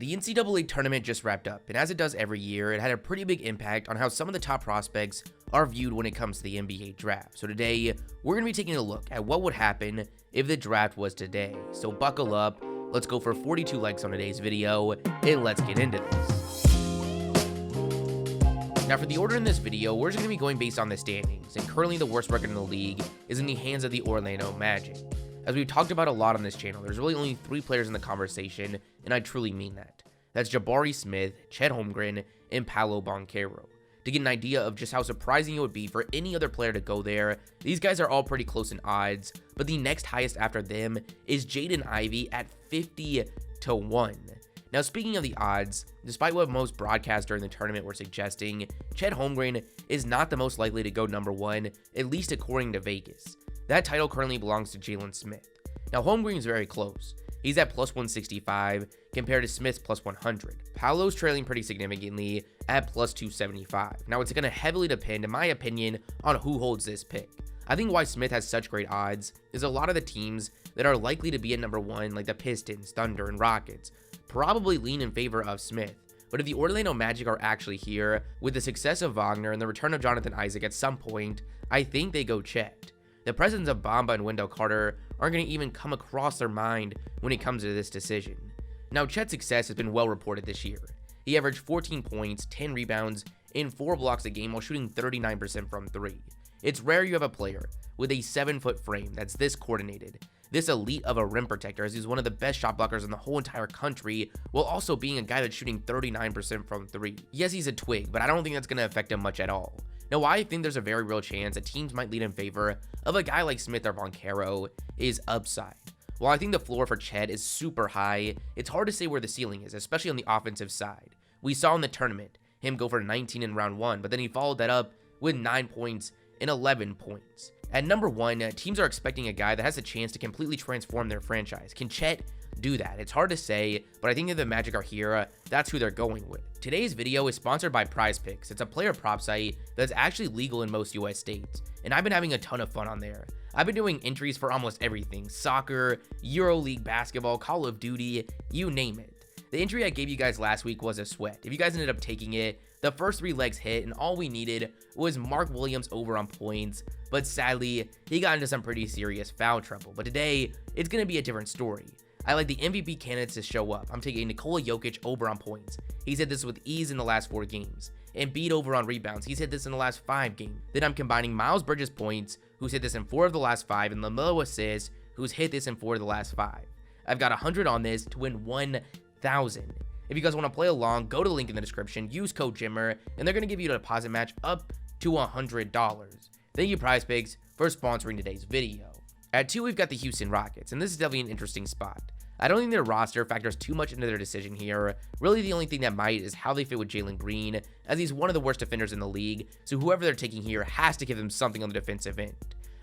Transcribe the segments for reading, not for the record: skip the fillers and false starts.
The NCAA tournament just wrapped up, and as it does every year, it had a pretty big impact on how some of the top prospects are viewed when it comes to the NBA draft. So today, we're going to be taking a look at what would happen if the draft was today. So buckle up, let's go for 42 likes on today's video, and let's get into this. Now for the order in this video, we're just going to be going based on the standings, and currently the worst record in the league is in the hands of the Orlando Magic. As we've talked about a lot on this channel, there's really only 3 players in the conversation, and I truly mean that. That's Jabari Smith, Chet Holmgren, and Paolo Banchero. To get an idea of just how surprising it would be for any other player to go there, these guys are all pretty close in odds, but the next highest after them is Jaden Ivey at 50-1. Now speaking of the odds, despite what most broadcasts during the tournament were suggesting, Chet Holmgren is not the most likely to go number 1, at least according to Vegas. That title currently belongs to Jalen Smith. Now Holmgren is very close. He's at plus 165 compared to Smith's plus 100. Paolo's trailing pretty significantly at plus 275. Now it's going to heavily depend, in my opinion, on who holds this pick. I think why Smith has such great odds is a lot of the teams that are likely to be at number 1, like the Pistons, Thunder, and Rockets, probably lean in favor of Smith. But if the Orlando Magic are actually here, with the success of Wagner and the return of Jonathan Isaac at some point, I think they go Chet. The presence of Bamba and Wendell Carter aren't going to even come across their mind when it comes to this decision. Now, Chet's success has been well reported this year. He averaged 14 points, 10 rebounds, and 4 blocks a game while shooting 39% from 3. It's rare you have a player with a 7-foot frame that's this coordinated, this elite of a rim protector, as he's one of the best shot blockers in the whole entire country, while also being a guy that's shooting 39% from 3. Yes, he's a twig, but I don't think that's going to affect him much at all. Now, I think there's a very real chance that teams might lead in favor of a guy like Smith or Banchero is upside. While I think the floor for Chet is super high, it's hard to say where the ceiling is, especially on the offensive side. We saw in the tournament him go for 19 in round 1, but then he followed that up with 9 points and 11 points. At number 1, teams are expecting a guy that has a chance to completely transform their franchise. Can Chet do that? It's hard to say, but I think if the Magic are here, that's who they're going with. Today's video is sponsored by Prize Picks. It's a player prop site that's actually legal in most US states, and I've been having a ton of fun on there. I've been doing entries for almost everything: soccer, EuroLeague basketball, Call of Duty, you name it. The entry I gave you guys last week was a sweat. If you guys ended up taking it, the first 3 legs hit, and all we needed was Mark Williams over on points, but sadly, he got into some pretty serious foul trouble. But today, it's going to be a different story. I like the MVP candidates to show up. I'm taking Nikola Jokic over on points. He's hit this with ease in the last 4 games. Embiid over on rebounds. He's hit this in the last 5 games. Then I'm combining Miles Bridges points, who's hit this in 4 of the last 5, and LaMelo assists, who's hit this in 4 of the last 5. I've got 100 on this to win 1,000. If you guys want to play along, go to the link in the description, use code JIMMER, and they're going to give you a deposit match up to $100. Thank you, Prize Picks, for sponsoring today's video. At 2, we've got the Houston Rockets, and this is definitely an interesting spot. I don't think their roster factors too much into their decision here. Really, the only thing that might is how they fit with Jalen Green, as he's one of the worst defenders in the league, so whoever they're taking here has to give them something on the defensive end.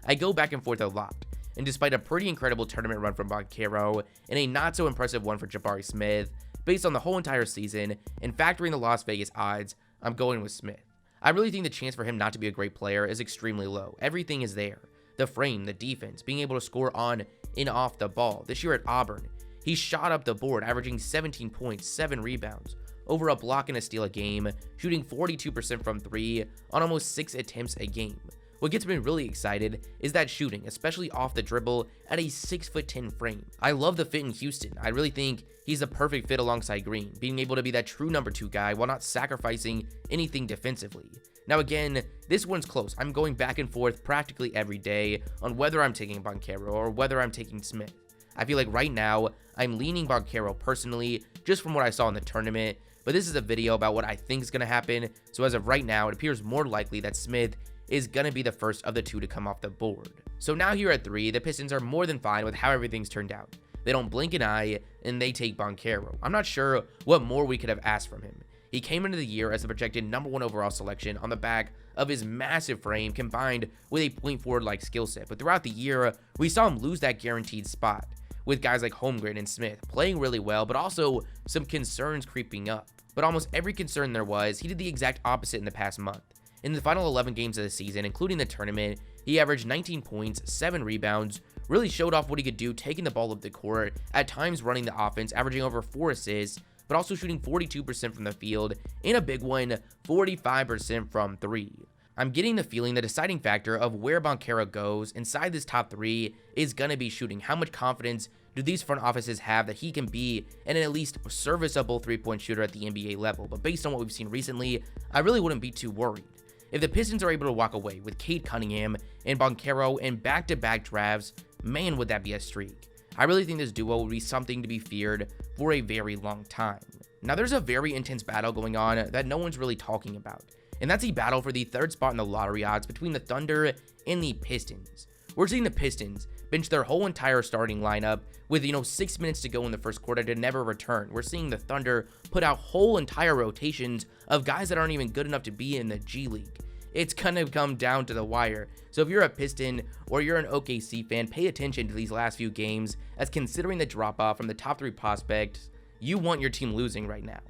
I go back and forth a lot, and despite a pretty incredible tournament run from Banchero and a not so impressive one for Jabari Smith, based on the whole entire season and factoring the Las Vegas odds, I'm going with Smith. I really think the chance for him not to be a great player is extremely low. Everything is there. The frame, the defense, being able to score on and off the ball. This year at Auburn, he shot up the board, averaging 17 points, 7 rebounds, over a block and a steal a game, shooting 42% from 3 on almost 6 attempts a game. What gets me really excited is that shooting, especially off the dribble at a 6'10" frame. I love the fit in Houston. I really think he's the perfect fit alongside Green, being able to be that true number 2 guy while not sacrificing anything defensively. Now again, this one's close. I'm going back and forth practically every day on whether I'm taking Banchero or whether I'm taking Smith. I feel like right now, I'm leaning Banchero personally, just from what I saw in the tournament, but this is a video about what I think is going to happen, so as of right now, it appears more likely that Smith is going to be the first of the 2 to come off the board. So now here at 3, the Pistons are more than fine with how everything's turned out. They don't blink an eye, and they take Banchero. I'm not sure what more we could have asked from him. He came into the year as a projected number 1 overall selection on the back of his massive frame combined with a point forward like skill set, but throughout the year, we saw him lose that guaranteed spot, with guys like Holmgren and Smith playing really well, but also some concerns creeping up. But almost every concern there was, he did the exact opposite in the past month. In the final 11 games of the season, including the tournament, he averaged 19 points, 7 rebounds, really showed off what he could do taking the ball up the court, at times running the offense, averaging over 4 assists, but also shooting 42% from the field, and a big one, 45% from 3. I'm getting the feeling the deciding factor of where Banchero goes inside this top 3 is going to be shooting. How much confidence do these front offices have that he can be an at least serviceable 3-point shooter at the NBA level? But based on what we've seen recently, I really wouldn't be too worried. If the Pistons are able to walk away with Cade Cunningham and Banchero in back-to-back drafts, man, would that be a streak. I really think this duo will be something to be feared for a very long time. Now, there's a very intense battle going on that no one's really talking about, and that's a battle for the 3rd spot in the lottery odds between the Thunder and the Pistons. We're seeing the Pistons bench their whole entire starting lineup with 6 minutes to go in the first quarter to never return. We're seeing the Thunder put out whole entire rotations of guys that aren't even good enough to be in the G League. It's gonna come down to the wire. So if you're a Piston or you're an OKC fan, pay attention to these last few games, as considering the drop off from the top 3 prospects, you want your team losing right now.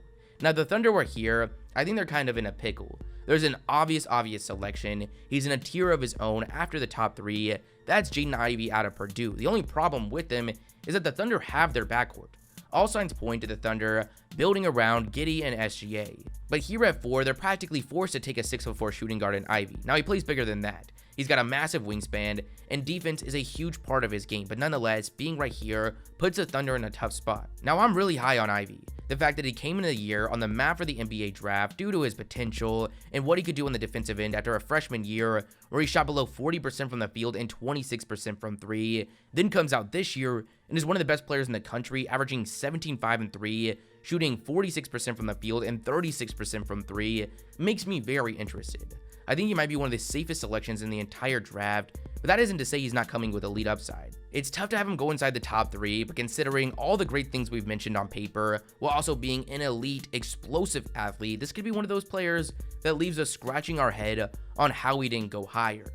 Now, the Thunder were here. I think they're kind of in a pickle. There's an obvious selection. He's in a tier of his own after the top 3. That's Jaden Ivey out of Purdue. The only problem with them is that the Thunder have their backcourt. All signs point to the Thunder building around Giddey and SGA. But here at 4, they're practically forced to take a 6'4" shooting guard in Ivey. Now, he plays bigger than that. He's got a massive wingspan, and defense is a huge part of his game, but nonetheless, being right here puts the Thunder in a tough spot. Now, I'm really high on Ivey. The fact that he came into the year on the map for the NBA draft due to his potential and what he could do on the defensive end after a freshman year where he shot below 40% from the field and 26% from 3, then comes out this year and is one of the best players in the country, averaging 17, 5, and 3, shooting 46% from the field and 36% from 3, makes me very interested. I think he might be one of the safest selections in the entire draft, but that isn't to say he's not coming with elite upside. It's tough to have him go inside the top 3, but considering all the great things we've mentioned on paper, while also being an elite, explosive athlete, this could be one of those players that leaves us scratching our head on how we didn't go higher.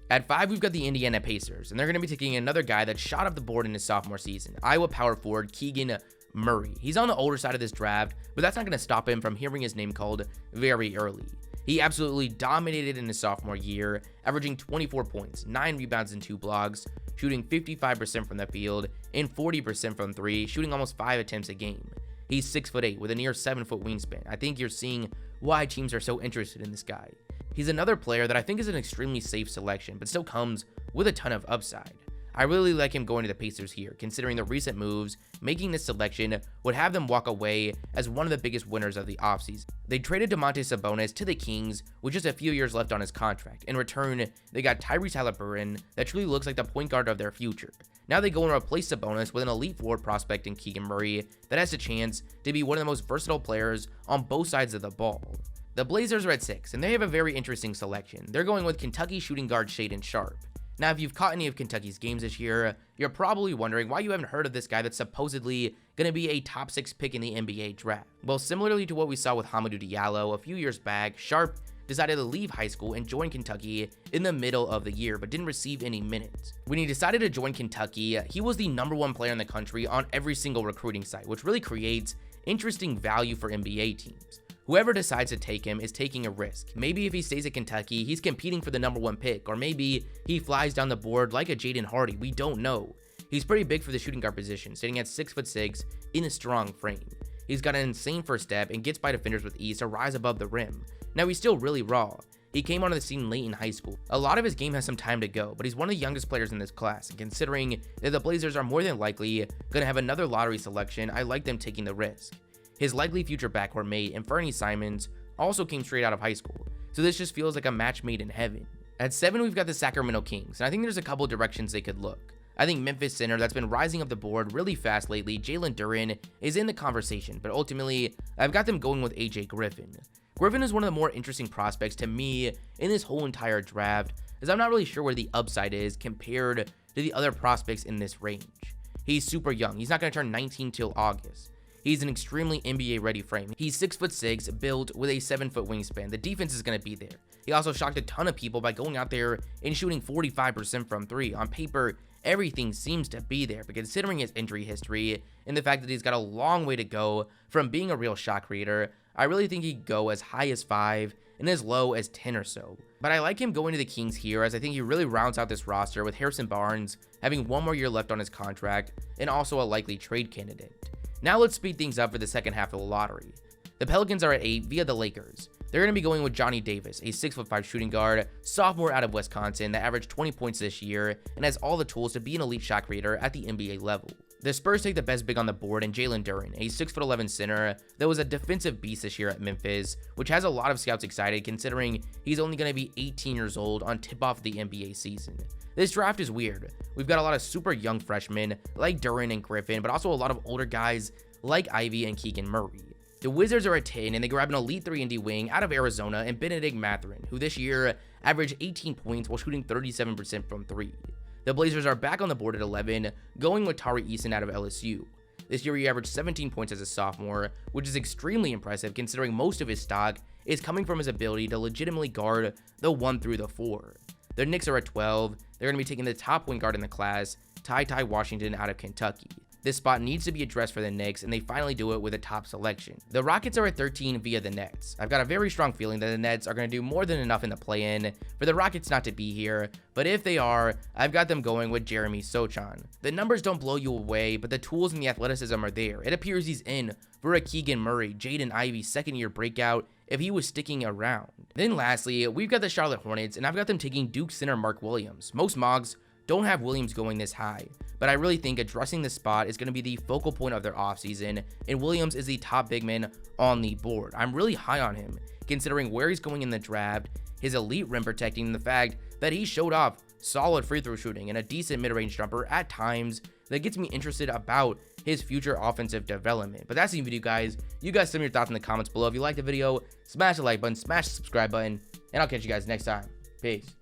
At 5, we've got the Indiana Pacers, and they're going to be taking another guy that shot up the board in his sophomore season, Iowa power forward Keegan Murray. He's on the older side of this draft, but that's not going to stop him from hearing his name called very early. He absolutely dominated in his sophomore year, averaging 24 points, 9 rebounds, and 2 blocks, shooting 55% from the field and 40% from 3, shooting almost 5 attempts a game. He's 6'8" with a near 7-foot wingspan. I think you're seeing why teams are so interested in this guy. He's another player that I think is an extremely safe selection, but still comes with a ton of upside. I really like him going to the Pacers here, considering the recent moves. Making this selection would have them walk away as one of the biggest winners of the offseason. They traded Domantas Sabonis to the Kings with just a few years left on his contract. In return, they got Tyrese Haliburton that truly looks like the point guard of their future. Now they go and replace Sabonis with an elite forward prospect in Keegan Murray that has a chance to be one of the most versatile players on both sides of the ball. The Blazers are at 6, and they have a very interesting selection. They're going with Kentucky shooting guard Shaedon Sharpe. Now, if you've caught any of Kentucky's games this year, you're probably wondering why you haven't heard of this guy that's supposedly going to be a top 6 pick in the NBA draft. Well, similarly to what we saw with Hamidou Diallo a few years back, Sharpe decided to leave high school and join Kentucky in the middle of the year, but didn't receive any minutes. When he decided to join Kentucky, he was the #1 player in the country on every single recruiting site, which really creates interesting value for NBA teams. Whoever decides to take him is taking a risk. Maybe if he stays at Kentucky, he's competing for the #1 pick, or maybe he flies down the board like a Jaden Hardy. We don't know. He's pretty big for the shooting guard position, sitting at 6'6" in a strong frame. He's got an insane first step and gets by defenders with ease to rise above the rim. Now, he's still really raw. He came onto the scene late in high school. A lot of his game has some time to go, but he's one of the youngest players in this class, and considering that the Blazers are more than likely going to have another lottery selection, I like them taking the risk. His likely future backcourt mate, Anfernee Simons, also came straight out of high school, so this just feels like a match made in heaven. At 7, we've got the Sacramento Kings, and I think there's a couple directions they could look. I think Memphis center that's been rising up the board really fast lately, Jalen Duren, is in the conversation, but ultimately, I've got them going with AJ Griffin. Griffin is one of the more interesting prospects to me in this whole entire draft, as I'm not really sure where the upside is compared to the other prospects in this range. He's super young. He's not going to turn 19 till August. He's an extremely NBA-ready frame. He's 6'6", built with a 7-foot wingspan. The defense is going to be there. He also shocked a ton of people by going out there and shooting 45% from 3. On paper, everything seems to be there, but considering his injury history and the fact that he's got a long way to go from being a real shot creator, I really think he'd go as high as 5 and as low as 10 or so. But I like him going to the Kings here, as I think he really rounds out this roster with Harrison Barnes having 1 more year left on his contract and also a likely trade candidate. Now let's speed things up for the second half of the lottery. The Pelicans are at 8 via the Lakers. They're going to be going with Johnny Davis, a 6'5" shooting guard, sophomore out of Wisconsin that averaged 20 points this year and has all the tools to be an elite shot creator at the NBA level. The Spurs take the best big on the board in Jalen Duren, a 6'11" center that was a defensive beast this year at Memphis, which has a lot of scouts excited considering he's only going to be 18 years old on tip-off of the NBA season. This draft is weird. We've got a lot of super young freshmen like Duren and Griffin, but also a lot of older guys like Ivy and Keegan Murray. The Wizards are at 10, and they grab an elite 3-and-D wing out of Arizona and Benedict Mathurin, who this year averaged 18 points while shooting 37% from 3. The Blazers are back on the board at 11, going with Tari Eason out of LSU. This year he averaged 17 points as a sophomore, which is extremely impressive considering most of his stock is coming from his ability to legitimately guard the 1 through the 4. The Knicks are at 12, they're going to be taking the top point guard in the class, Ty Washington out of Kentucky. This spot needs to be addressed for the Knicks, and they finally do it with a top selection. The Rockets are at 13 via the Nets. I've got a very strong feeling that the Nets are going to do more than enough in the play-in for the Rockets not to be here, but if they are, I've got them going with Jeremy Sochan. The numbers don't blow you away, but the tools and the athleticism are there. It appears he's in for a Keegan Murray, Jaden Ivey second-year breakout if he was sticking around. Then lastly, we've got the Charlotte Hornets, and I've got them taking Duke center Mark Williams. Most mocks don't have Williams going this high, but I really think addressing this spot is going to be the focal point of their offseason, and Williams is the top big man on the board. I'm really high on him, considering where he's going in the draft, his elite rim protecting, and the fact that he showed off solid free throw shooting and a decent mid-range jumper at times that gets me interested about his future offensive development. But that's the video, guys. You guys send me your thoughts in the comments below. If you liked the video, smash the like button, smash the subscribe button, and I'll catch you guys next time. Peace.